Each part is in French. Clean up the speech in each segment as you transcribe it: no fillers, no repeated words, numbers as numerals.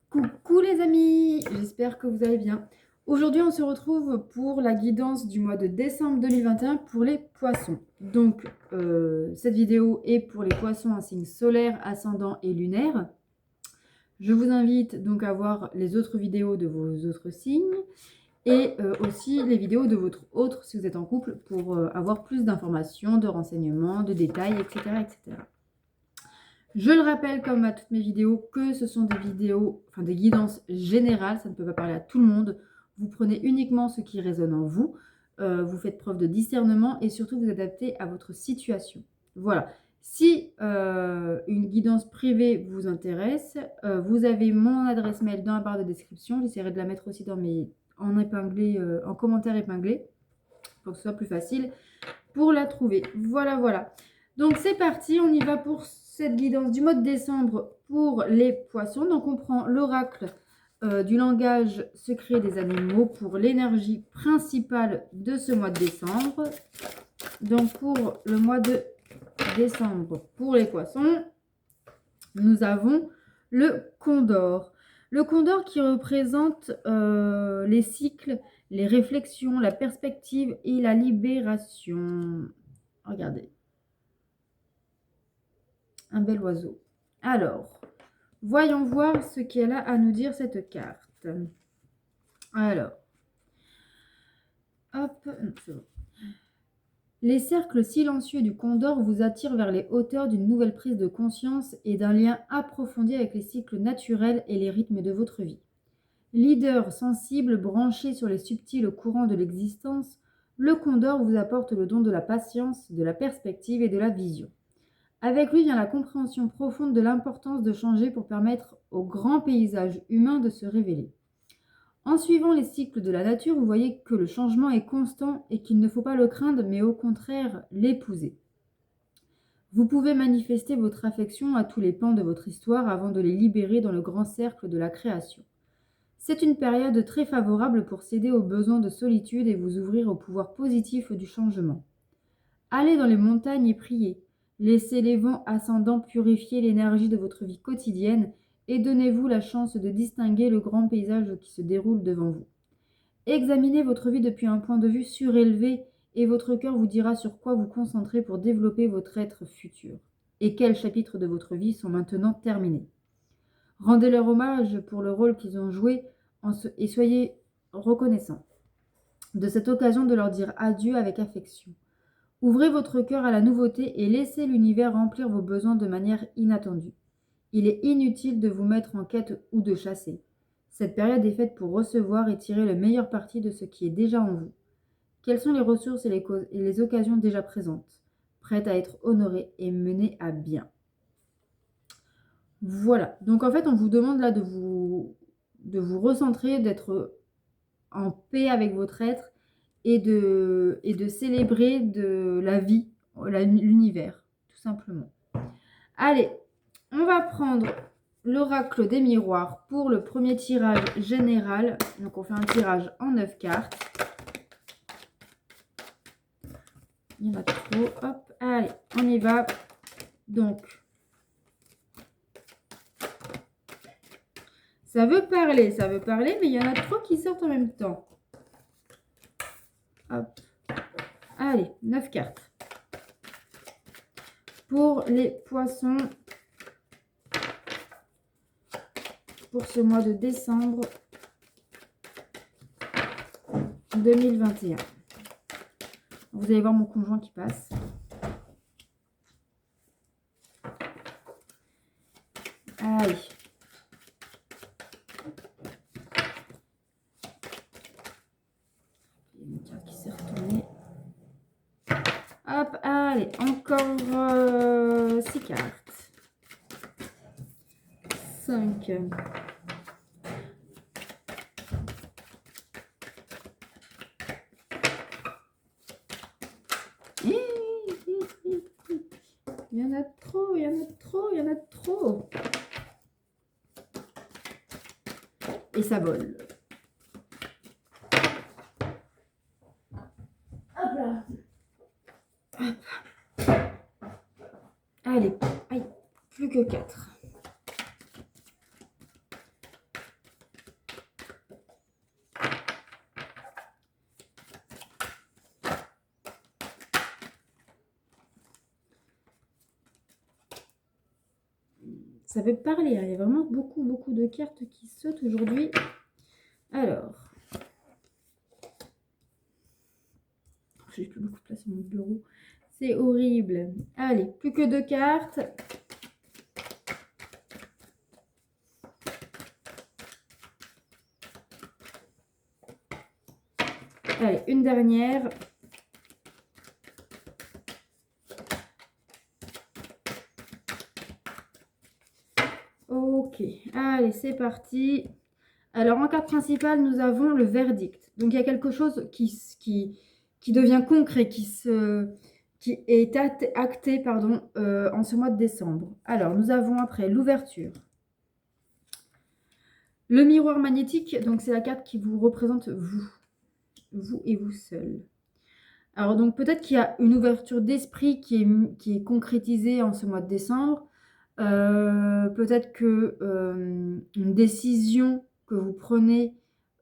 Coucou les amis, j'espère que vous allez bien. Aujourd'hui, on se retrouve pour la guidance du mois de décembre 2021 pour les poissons. Donc, cette vidéo est pour les poissons en signe solaire, ascendant et lunaire. Je vous invite donc à voir les autres vidéos de vos autres signes et aussi les vidéos de votre autre si vous êtes en couple pour avoir plus d'informations, de renseignements, de détails, etc., etc. Je le rappelle, comme à toutes mes vidéos, que ce sont des vidéos, enfin des guidances générales, ça ne peut pas parler à tout le monde. Vous prenez uniquement ce qui résonne en vous, vous faites preuve de discernement et surtout vous adaptez à votre situation. Voilà. Si une guidance privée vous intéresse, vous avez mon adresse mail dans la barre de description. J'essaierai de la mettre aussi en épinglé, en commentaire épinglé, pour que ce soit plus facile pour la trouver. Voilà, voilà. Donc c'est parti, on y va pour cette guidance du mois de décembre pour les poissons. Donc on prend l'oracle du langage secret des animaux pour l'énergie principale de ce mois de décembre. Donc pour le mois de décembre pour les poissons, nous avons le condor. Le condor qui représente les cycles, les réflexions, la perspective et la libération. Regardez. Un bel oiseau. Alors, voyons voir ce qu'elle a à nous dire cette carte. Alors, hop, non, c'est bon. Les cercles silencieux du Condor vous attirent vers les hauteurs d'une nouvelle prise de conscience et d'un lien approfondi avec les cycles naturels et les rythmes de votre vie. Leader sensible, branché sur les subtils courants de l'existence, le Condor vous apporte le don de la patience, de la perspective et de la vision. Avec lui vient la compréhension profonde de l'importance de changer pour permettre au grand paysage humain de se révéler. En suivant les cycles de la nature, vous voyez que le changement est constant et qu'il ne faut pas le craindre, mais au contraire l'épouser. Vous pouvez manifester votre affection à tous les pans de votre histoire avant de les libérer dans le grand cercle de la création. C'est une période très favorable pour céder aux besoins de solitude et vous ouvrir au pouvoir positif du changement. Allez dans les montagnes et priez. Laissez les vents ascendants purifier l'énergie de votre vie quotidienne et donnez-vous la chance de distinguer le grand paysage qui se déroule devant vous. Examinez votre vie depuis un point de vue surélevé et votre cœur vous dira sur quoi vous concentrer pour développer votre être futur et quels chapitres de votre vie sont maintenant terminés. Rendez-leur hommage pour le rôle qu'ils ont joué et soyez reconnaissants de cette occasion de leur dire adieu avec affection. Ouvrez votre cœur à la nouveauté et laissez l'univers remplir vos besoins de manière inattendue. Il est inutile de vous mettre en quête ou de chasser. Cette période est faite pour recevoir et tirer le meilleur parti de ce qui est déjà en vous. Quelles sont les ressources et les occasions déjà présentes, prêtes à être honorées et menées à bien? Voilà. Donc en fait, on vous demande là de vous recentrer, d'être en paix avec votre être et de célébrer de la vie, l'univers, tout simplement. Allez, on va prendre l'oracle des miroirs pour le premier tirage général. Donc on fait un tirage en 9 cartes. Il y en a trop. Hop, allez, on y va. Donc, ça veut parler, mais il y en a trop qui sortent en même temps. Hop. Allez, 9 cartes. Pour les poissons, pour ce mois de décembre 2021. Vous allez voir mon conjoint qui passe. Allez. Il y a une carte qui s'est retournée. Hop, allez, encore 6 cartes. 5. Il y en a trop, il y en a trop, il y en a trop. Et ça vole. Hop là. Hop. Allez, aïe, plus que 4. ça veut parler, hein. Il y a vraiment beaucoup, beaucoup de cartes qui sautent aujourd'hui. Alors, j'ai plus beaucoup de place sur mon bureau. C'est horrible. Allez, plus que 2 cartes. Allez, une dernière. Ok, allez, c'est parti. Alors, en carte principale, nous avons le verdict. Donc, il y a quelque chose qui devient concret, qui est acté pardon, en ce mois de décembre. Alors, nous avons après l'ouverture. Le miroir magnétique, donc c'est la carte qui vous représente vous et vous seul. Alors, donc, peut-être qu'il y a une ouverture d'esprit qui est concrétisée en ce mois de décembre. Peut-être que une décision que vous prenez,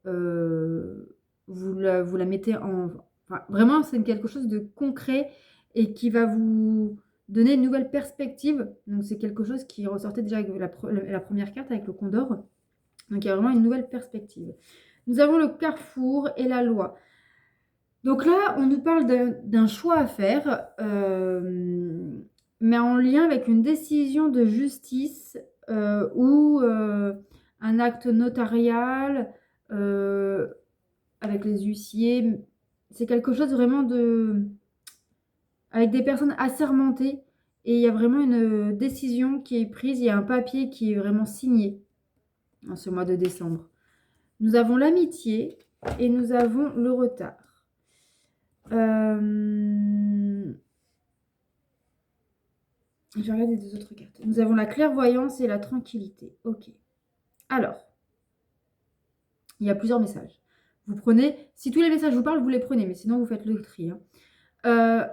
vous la mettez en... Enfin, vraiment, c'est quelque chose de concret et qui va vous donner une nouvelle perspective. Donc, c'est quelque chose qui ressortait déjà avec la première carte, avec le Condor. Donc, il y a vraiment une nouvelle perspective. Nous avons le carrefour et la loi. Donc là, on nous parle d'un choix à faire, mais en lien avec une décision de justice ou un acte notarial avec les huissiers. C'est quelque chose vraiment avec des personnes assermentées et il y a vraiment une décision qui est prise, il y a un papier qui est vraiment signé en ce mois de décembre. Nous avons l'amitié et nous avons le retard. Je vais regarder les 2 autres cartes. Nous avons la clairvoyance et la tranquillité. Ok. Alors, il y a plusieurs messages. Vous prenez, si tous les messages vous parlent, vous les prenez, mais sinon vous faites le tri, hein.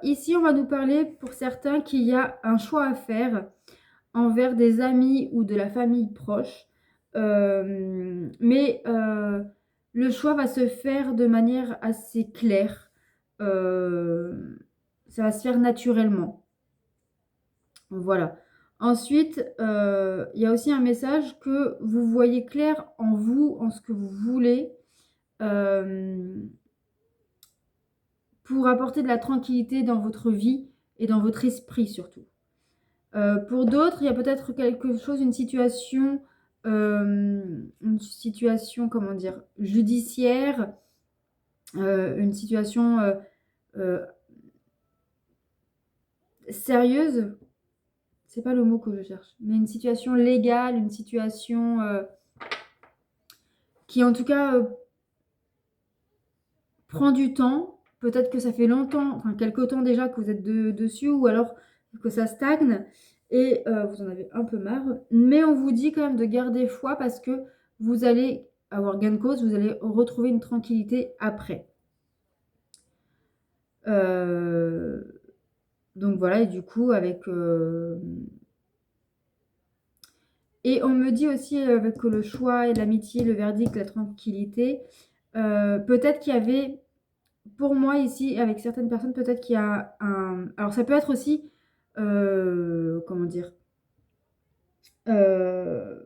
Ici, on va nous parler pour certains qu'il y a un choix à faire envers des amis ou de la famille proche. Mais le choix va se faire de manière assez claire. Ça va se faire naturellement. Voilà. Ensuite, il y a aussi un message que vous voyez clair en vous, en ce que vous voulez, pour apporter de la tranquillité dans votre vie et dans votre esprit surtout. Pour d'autres, il y a peut-être quelque chose, une situation, comment dire, judiciaire, une situation sérieuse. C'est pas le mot que je cherche, mais une situation légale, une situation qui en tout cas prend du temps. Peut-être que ça fait longtemps, enfin quelque temps déjà que vous êtes dessus, ou alors que ça stagne et vous en avez un peu marre. Mais on vous dit quand même de garder foi parce que vous allez avoir gain de cause, vous allez retrouver une tranquillité après. Donc voilà, et du coup avec... Et on me dit aussi avec le choix et l'amitié, le verdict, la tranquillité, peut-être qu'il y avait, pour moi ici, avec certaines personnes, peut-être qu'il y a un... Alors ça peut être aussi, comment dire, un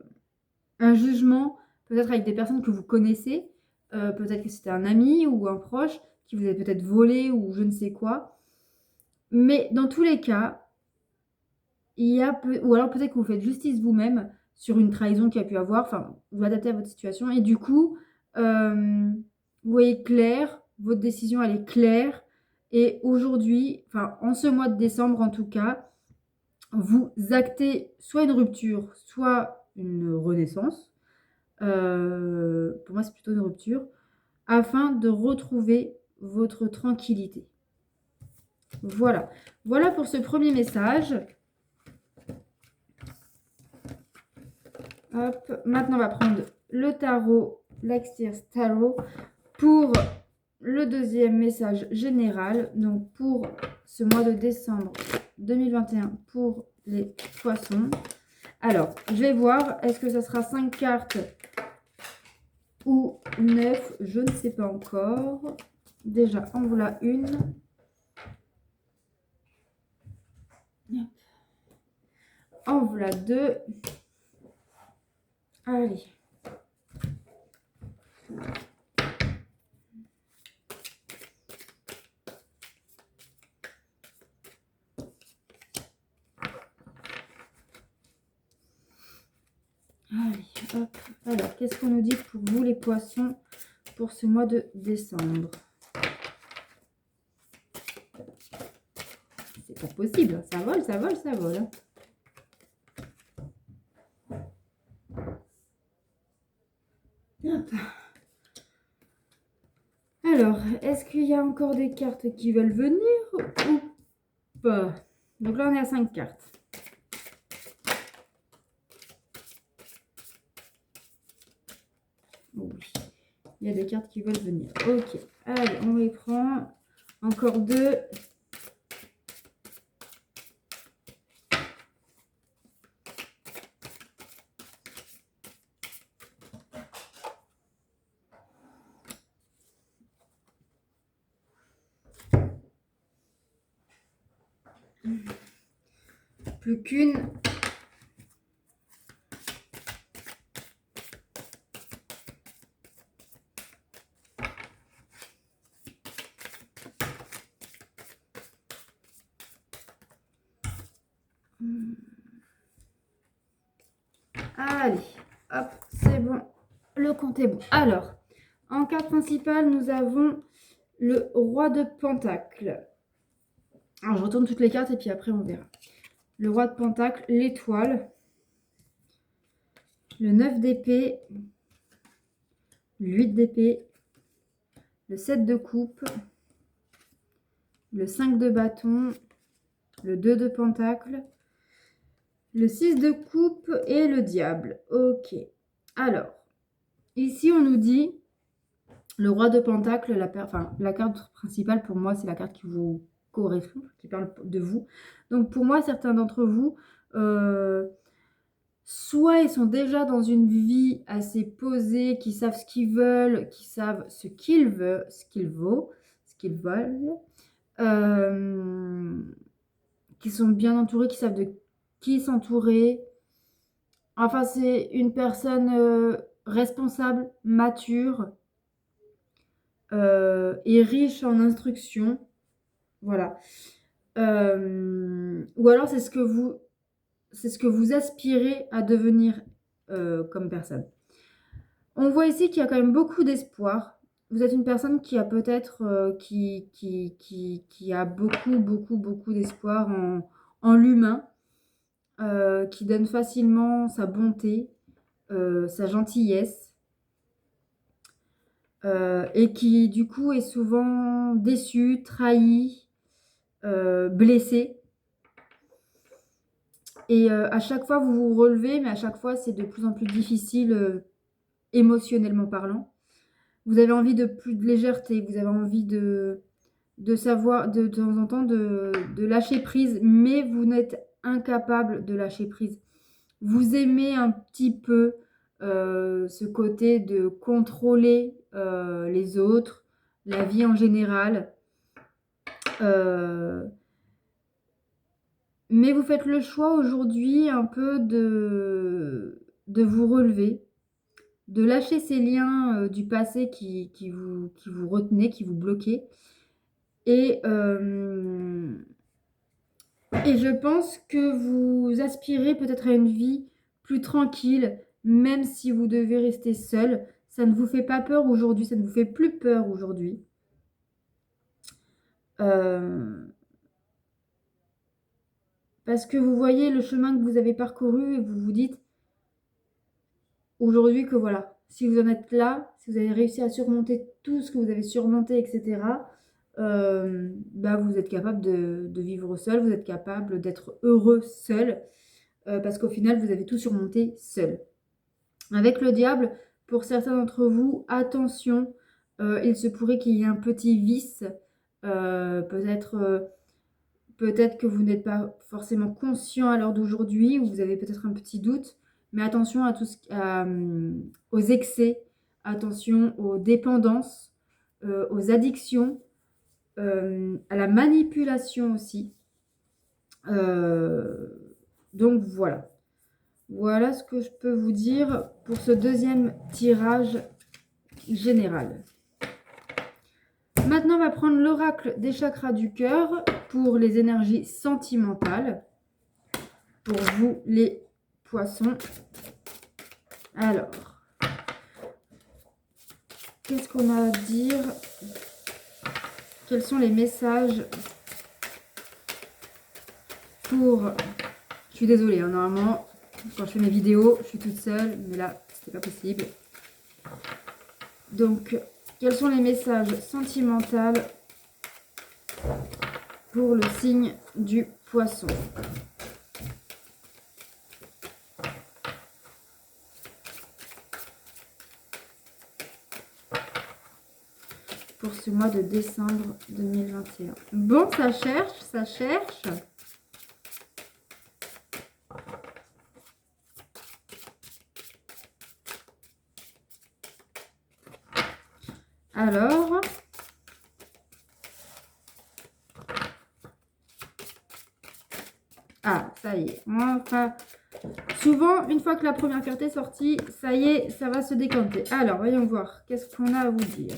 jugement, peut-être avec des personnes que vous connaissez, peut-être que c'était un ami ou un proche qui vous a peut-être volé ou je ne sais quoi. Mais dans tous les cas, ou alors peut-être que vous faites justice vous-même sur une trahison qu'il y a pu avoir, enfin, vous adaptez à votre situation, et du coup, vous voyez clair, votre décision, elle est claire, et aujourd'hui, enfin, en ce mois de décembre en tout cas, vous actez soit une rupture, soit une renaissance, pour moi c'est plutôt une rupture, afin de retrouver votre tranquillité. Voilà. Voilà pour ce premier message. Hop. Maintenant, on va prendre le tarot, l'Axios Tarot, pour le deuxième message général. Donc, pour ce mois de décembre 2021, pour les poissons. Alors, je vais voir, est-ce que ça sera 5 cartes ou 9? Je ne sais pas encore. Déjà, en voilà une. En voilà deux. Allez. Allez, hop. Alors, qu'est-ce qu'on nous dit pour vous, les poissons, pour ce mois de décembre? C'est pas possible. Ça vole, ça vole, ça vole. Hop. Alors, est-ce qu'il y a encore des cartes qui veulent venir ou pas? Donc là, on est à 5 cartes. Oui, il y a des cartes qui veulent venir. Ok, allez, on les prend. Encore 2. Plus qu'une. Allez, hop, c'est bon. Le compte est bon. Alors, en carte principale, nous avons le roi de Pentacle. Alors, je retourne toutes les cartes et puis après, on verra. Le roi de Pentacle, l'étoile, le 9 d'épée, le 8 d'épée, le 7 de coupe, le 5 de bâton, le 2 de Pentacle, le 6 de coupe et le diable. Ok. Alors, ici, on nous dit le roi de Pentacle, la carte principale pour moi, c'est la carte qui vous correspond, qui parle de vous. Donc, pour moi, certains d'entre vous, soit ils sont déjà dans une vie assez posée, qui savent ce qu'ils veulent, qui savent ce qu'ils veulent, ce qu'ils veulent, qui sont bien entourés, qui savent de qui s'entourer. Enfin, c'est une personne responsable, mature et riche en instructions. Voilà. Ou alors, c'est ce que vous aspirez à devenir comme personne. On voit ici qu'il y a quand même beaucoup d'espoir. Vous êtes une personne qui a peut-être qui a beaucoup d'espoir en l'humain, qui donne facilement sa bonté, sa gentillesse, et qui du coup est souvent déçu, trahi, blessé. Et à chaque fois, vous vous relevez, mais à chaque fois, c'est de plus en plus difficile émotionnellement parlant. Vous avez envie de plus de légèreté, vous avez envie de savoir, de temps en temps, de lâcher prise, mais vous n'êtes incapable de lâcher prise. Vous aimez un petit peu ce côté de contrôler les autres, la vie en général. Mais vous faites le choix aujourd'hui un peu de vous relever, de lâcher ces liens du passé qui vous retenaient, qui vous bloquaient. Et je pense que vous aspirez peut-être à une vie plus tranquille, même si vous devez rester seul. Ça ne vous fait pas peur aujourd'hui, ça ne vous fait plus peur aujourd'hui. Parce que vous voyez le chemin que vous avez parcouru et vous vous dites aujourd'hui que voilà, si vous en êtes là, si vous avez réussi à surmonter tout ce que vous avez surmonté, etc., vous êtes capable de vivre seul, vous êtes capable d'être heureux seul, parce qu'au final, vous avez tout surmonté seul. Avec le diable, pour certains d'entre vous, attention, il se pourrait qu'il y ait un petit vice, peut-être que vous n'êtes pas forcément conscient à l'heure d'aujourd'hui, ou vous avez peut-être un petit doute, mais attention à aux excès, attention aux dépendances, aux addictions, à la manipulation aussi. Donc voilà. Voilà ce que je peux vous dire pour ce deuxième tirage général. Maintenant, on va prendre l'oracle des chakras du cœur pour les énergies sentimentales. Pour vous, les poissons. Alors, qu'est-ce qu'on a à dire? Quels sont les messages pour... Je suis désolée, hein, normalement, quand je fais mes vidéos, je suis toute seule, mais là, c'était pas possible. Donc, quels sont les messages sentimentaux pour le signe du poisson? Pour ce mois de décembre 2021. Bon, ça cherche, ça cherche. Alors, ah, ça y est. Enfin, souvent, une fois que la première carte est sortie, ça y est, ça va se décanter. Alors, voyons voir. Qu'est-ce qu'on a à vous dire?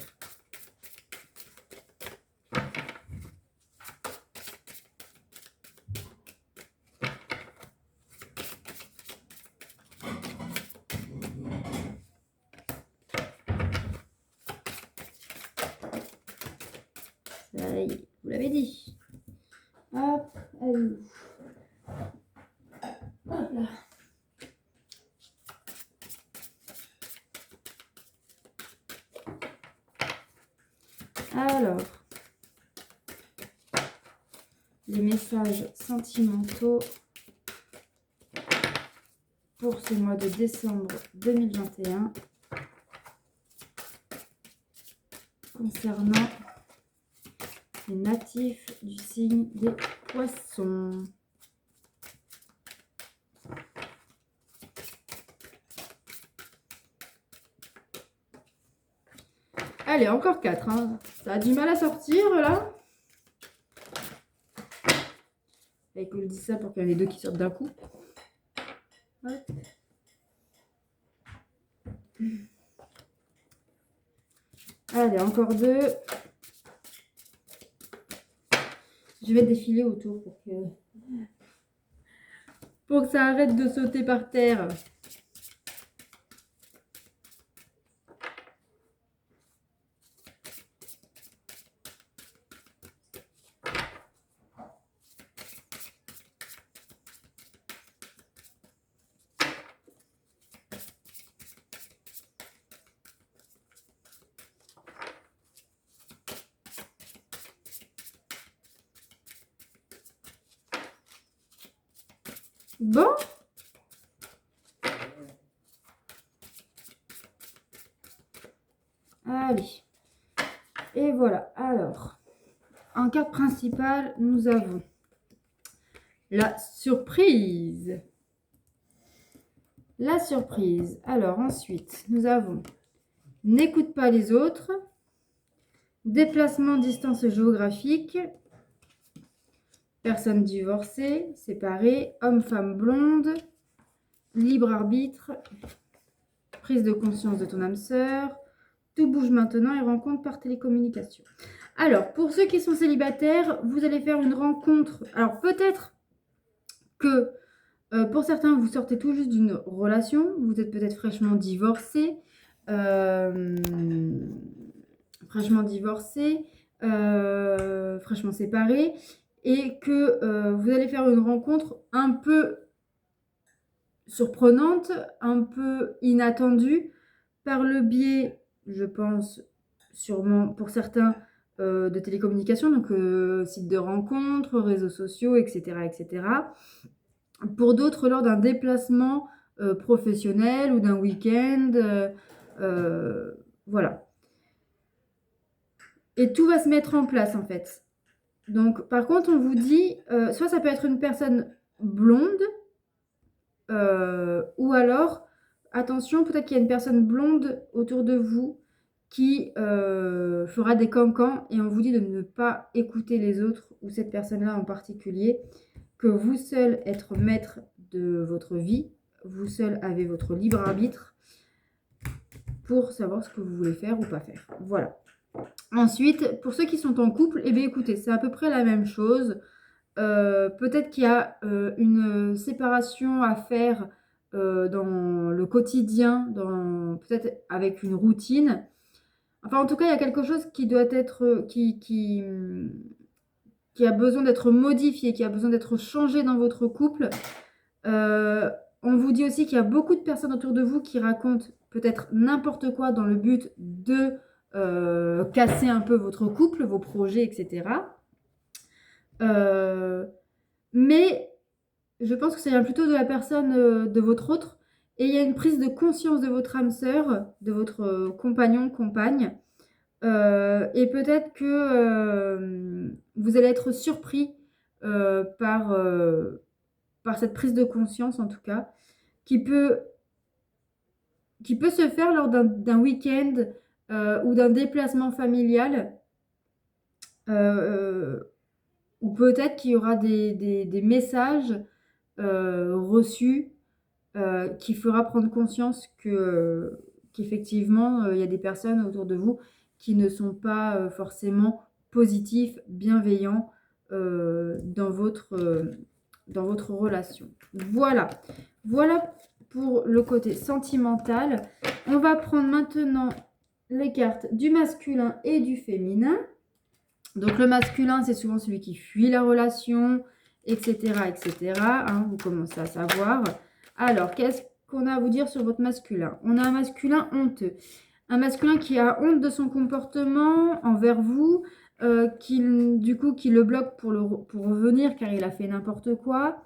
Ça y est, vous l'avez dit. Hop, allez. Hop là. Alors, les messages sentimentaux pour ce mois de décembre 2021 concernant les natifs du signe des poissons. Allez, encore 4. Hein. Ça a du mal à sortir, là. Et que je dis ça pour qu'il y en ait deux qui sortent d'un coup. Ouais. Allez, encore 2. Je vais défiler autour pour que ça arrête de sauter par terre. Bon. Allez. Et voilà. Alors, en carte principale, nous avons la surprise. La surprise. Alors, ensuite, nous avons n'écoute pas les autres. Déplacement, distance géographique. Personne divorcée, séparée, homme-femme blonde, libre arbitre, prise de conscience de ton âme sœur, tout bouge maintenant et rencontre par télécommunication. Alors, pour ceux qui sont célibataires, vous allez faire une rencontre. Alors, peut-être que pour certains, vous sortez tout juste d'une relation, vous êtes peut-être fraîchement divorcé, fraîchement séparé, et que vous allez faire une rencontre un peu surprenante, un peu inattendue, par le biais, je pense, sûrement pour certains, de télécommunications, donc sites de rencontres, réseaux sociaux, etc., etc. Pour d'autres, lors d'un déplacement professionnel ou d'un week-end, voilà. Et tout va se mettre en place, en fait. Donc, par contre, on vous dit, soit ça peut être une personne blonde, ou alors, attention, peut-être qu'il y a une personne blonde autour de vous qui fera des cancans, et on vous dit de ne pas écouter les autres, ou cette personne-là en particulier, que vous seul être maître de votre vie, vous seul avez votre libre arbitre pour savoir ce que vous voulez faire ou pas faire. Voilà. Ensuite, pour ceux qui sont en couple, eh bien écoutez, c'est à peu près la même chose. Peut-être qu'il y a une séparation à faire dans le quotidien, peut-être avec une routine. Enfin, en tout cas, il y a quelque chose qui doit être, qui a besoin d'être modifié, qui a besoin d'être changé dans votre couple. On vous dit aussi qu'il y a beaucoup de personnes autour de vous qui racontent peut-être n'importe quoi dans le but de casser un peu votre couple, vos projets, etc. Mais je pense que ça vient plutôt de la personne de votre autre. Et il y a une prise de conscience de votre âme sœur, de votre compagnon, compagne. Et peut-être que vous allez être surpris par cette prise de conscience, en tout cas, qui peut se faire lors d'un week-end ou d'un déplacement familial, ou peut-être qu'il y aura des messages reçus qui fera prendre conscience qu'effectivement, il y a des personnes autour de vous qui ne sont pas forcément positifs, bienveillants dans votre relation. Voilà. Voilà pour le côté sentimental. On va prendre maintenant les cartes du masculin et du féminin. Donc le masculin, c'est souvent celui qui fuit la relation, etc. etc. Hein, vous commencez à savoir. Alors, qu'est-ce qu'on a à vous dire sur votre masculin? On a un masculin honteux. Un masculin qui a honte de son comportement envers vous, qui le bloque pour revenir car il a fait n'importe quoi.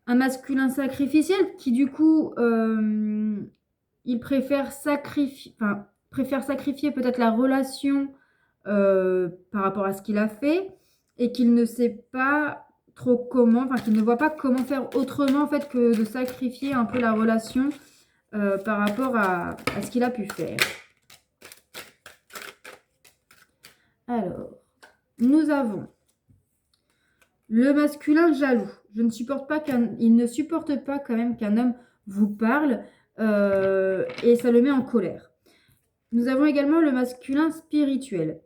Un masculin sacrificiel qui, du coup, il préfère sacrifier peut-être la relation par rapport à ce qu'il a fait et qu'il ne sait pas trop comment, enfin qu'il ne voit pas comment faire autrement en fait que de sacrifier un peu la relation par rapport à ce qu'il a pu faire. Alors, nous avons le masculin jaloux. Il ne supporte pas quand même qu'un homme vous parle et ça le met en colère. Nous avons également le masculin spirituel.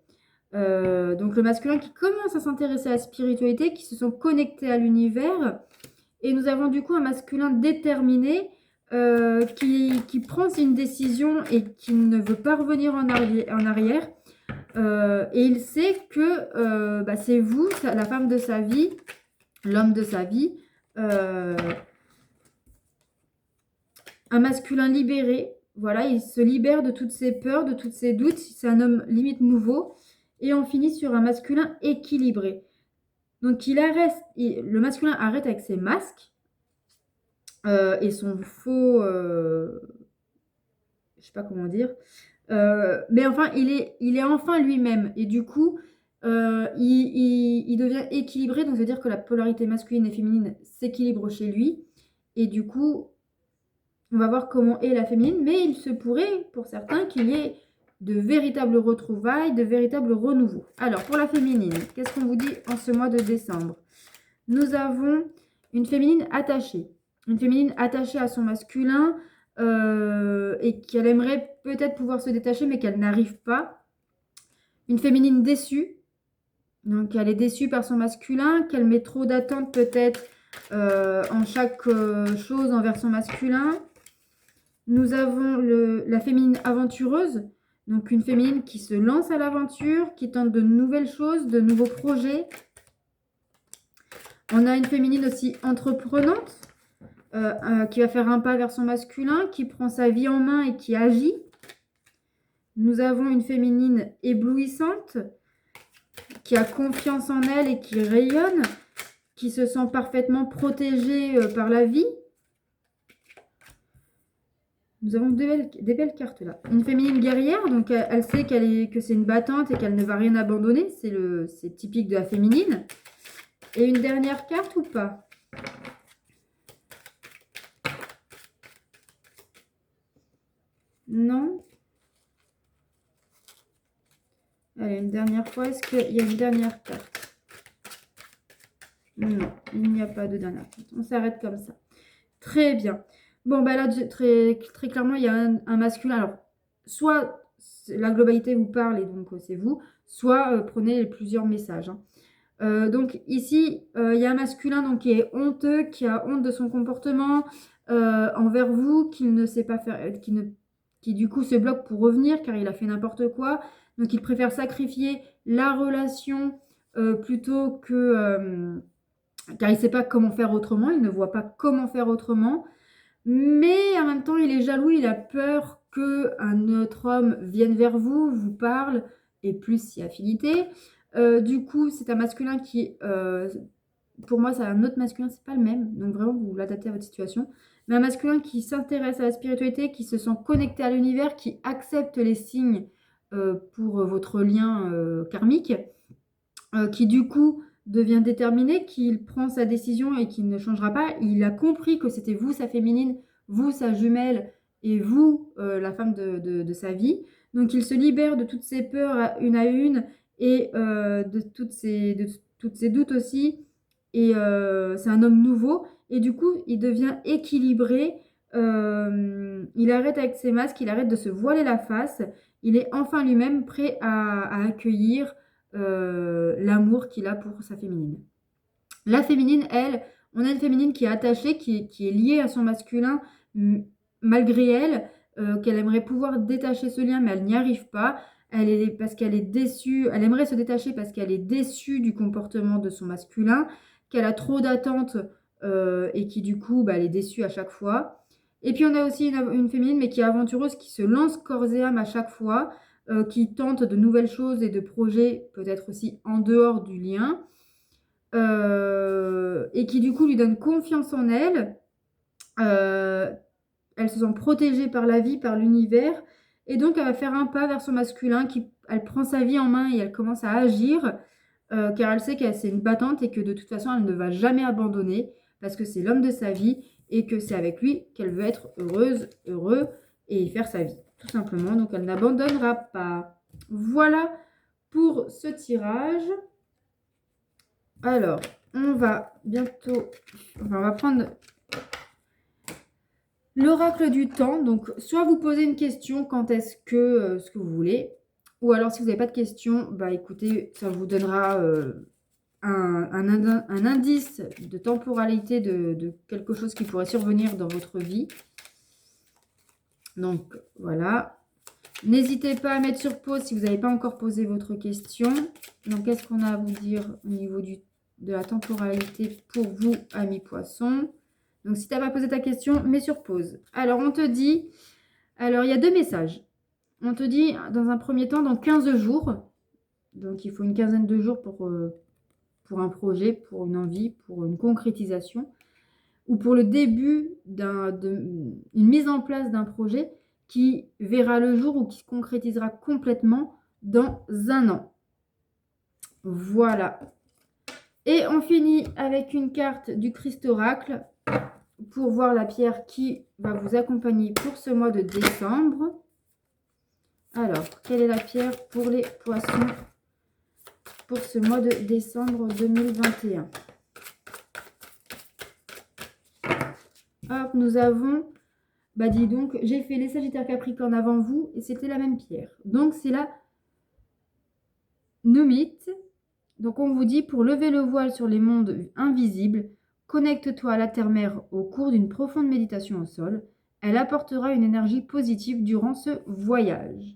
Donc le masculin qui commence à s'intéresser à la spiritualité, qui se sont connectés à l'univers. Et nous avons du coup un masculin déterminé qui prend une décision et qui ne veut pas revenir en arrière. Et il sait que c'est vous, la femme de sa vie, l'homme de sa vie. Un masculin libéré. Voilà, il se libère de toutes ses peurs, de tous ses doutes. C'est un homme limite nouveau. Et on finit sur un masculin équilibré. Donc le masculin arrête avec ses masques et son faux, je sais pas comment dire, mais enfin il est enfin lui-même et du coup il devient équilibré. Donc ça veut dire que la polarité masculine et féminine s'équilibre chez lui et du coup on va voir comment est la féminine, mais il se pourrait pour certains qu'il y ait de véritables retrouvailles, de véritables renouveaux. Alors, pour la féminine, qu'est-ce qu'on vous dit en ce mois de décembre? Nous avons une féminine attachée. Une féminine attachée à son masculin et qu'elle aimerait peut-être pouvoir se détacher, mais qu'elle n'arrive pas. Une féminine déçue. Donc, elle est déçue par son masculin, qu'elle met trop d'attentes peut-être en chaque chose envers son masculin. Nous avons la féminine aventureuse. Donc, une féminine qui se lance à l'aventure, qui tente de nouvelles choses, de nouveaux projets. On a une féminine aussi entreprenante, qui va faire un pas vers son masculin, qui prend sa vie en main et qui agit. Nous avons une féminine éblouissante, qui a confiance en elle et qui rayonne, qui se sent parfaitement protégée par la vie. Nous avons des belles cartes là. Une féminine guerrière, donc elle sait que c'est une battante et qu'elle ne va rien abandonner. C'est typique de la féminine. Et une dernière carte ou pas? Non. Allez, une dernière fois. Est-ce qu'il y a une dernière carte? Non, il n'y a pas de dernière carte. On s'arrête comme ça. Très bien. Bon, bah là, très, très clairement, il y a un masculin. Alors, soit la globalité vous parle et donc c'est vous, soit prenez plusieurs messages, hein. Donc ici, il y a un masculin donc, qui est honteux, qui a honte de son comportement envers vous, qu'il ne sait pas faire, qui du coup se bloque pour revenir car il a fait n'importe quoi. Donc il préfère sacrifier la relation plutôt que... car il ne sait pas comment faire autrement, il ne voit pas comment faire autrement. Mais en même temps, il est jaloux, il a peur qu'un autre homme vienne vers vous, vous parle, et plus si affinité. Du coup, c'est un masculin qui, pour moi, c'est un autre masculin, c'est pas le même. Donc vraiment, vous l'adaptez à votre situation. Mais un masculin qui s'intéresse à la spiritualité, qui se sent connecté à l'univers, qui accepte les signes pour votre lien karmique, qui du coup devient déterminé, qu'il prend sa décision et qu'il ne changera pas. Il a compris que c'était vous, sa féminine, vous, sa jumelle, et vous, la femme de sa vie. Donc il se libère de toutes ses peurs à une et de toutes ses doutes aussi. Et c'est un homme nouveau. Et du coup, il devient équilibré. Il arrête avec ses masques, il arrête de se voiler la face. Il est enfin lui-même prêt à accueillir l'amour qu'il a pour sa féminine. La féminine, elle, on a une féminine qui est attachée, qui est liée à son masculin, malgré elle, qu'elle aimerait pouvoir détacher ce lien, mais elle n'y arrive pas. Parce qu'elle est déçue, elle aimerait se détacher parce qu'elle est déçue du comportement de son masculin, qu'elle a trop d'attentes et qui du coup, bah, elle est déçue à chaque fois. Et puis on a aussi une féminine, mais qui est aventureuse, qui se lance corps et âme à chaque fois, qui tente de nouvelles choses et de projets, peut-être aussi en dehors du lien, et qui du coup lui donne confiance en elle. Elle se sent protégée par la vie, par l'univers, et donc elle va faire un pas vers son masculin, elle prend sa vie en main et elle commence à agir, car elle sait qu'elle c'est une battante et que de toute façon elle ne va jamais abandonner, parce que c'est l'homme de sa vie et que c'est avec lui qu'elle veut être heureuse, heureux et faire sa vie, tout simplement. Donc elle n'abandonnera pas. Voilà pour ce tirage. Alors, on va bientôt... Enfin, on va prendre l'oracle du temps. Donc, soit vous posez une question, quand est-ce que ce que vous voulez. Ou alors, si vous n'avez pas de question, bah écoutez, ça vous donnera un indice de temporalité de quelque chose qui pourrait survenir dans votre vie. Donc, voilà. N'hésitez pas à mettre sur pause si vous n'avez pas encore posé votre question. Donc, qu'est-ce qu'on a à vous dire au niveau de la temporalité pour vous, amis poissons? Donc, si tu n'as pas posé ta question, mets sur pause. Alors, on te dit... Alors, il y a deux messages. On te dit, dans un premier temps, dans 15 jours. Donc, il faut une quinzaine de jours pour un projet, pour une envie, pour une concrétisation. Ou pour le début d'une mise en place d'un projet qui verra le jour ou qui se concrétisera complètement dans un an. Voilà. Et on finit avec une carte du Christ Oracle pour voir la pierre qui va vous accompagner pour ce mois de décembre. Alors, quelle est la pierre pour les poissons pour ce mois de décembre 2021? Hop, nous avons... Bah dis donc, j'ai fait les Sagittaires Capricorne avant vous et c'était la même pierre. Donc c'est la Numite. Donc on vous dit, pour lever le voile sur les mondes invisibles, connecte-toi à la terre-mère au cours d'une profonde méditation au sol. Elle apportera une énergie positive durant ce voyage.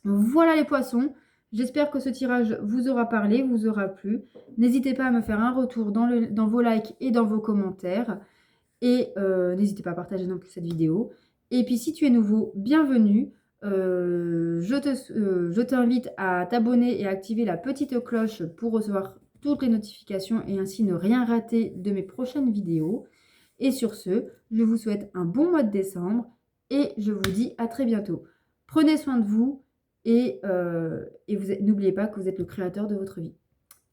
Voilà les poissons. J'espère que ce tirage vous aura parlé, vous aura plu. N'hésitez pas à me faire un retour dans vos likes et dans vos commentaires. Et n'hésitez pas à partager non plus cette vidéo. Et puis si tu es nouveau, bienvenue. Je t'invite à t'abonner et à activer la petite cloche pour recevoir toutes les notifications et ainsi ne rien rater de mes prochaines vidéos. Et sur ce, je vous souhaite un bon mois de décembre et je vous dis à très bientôt. Prenez soin de vous et n'oubliez pas que vous êtes le créateur de votre vie.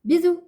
Bisous!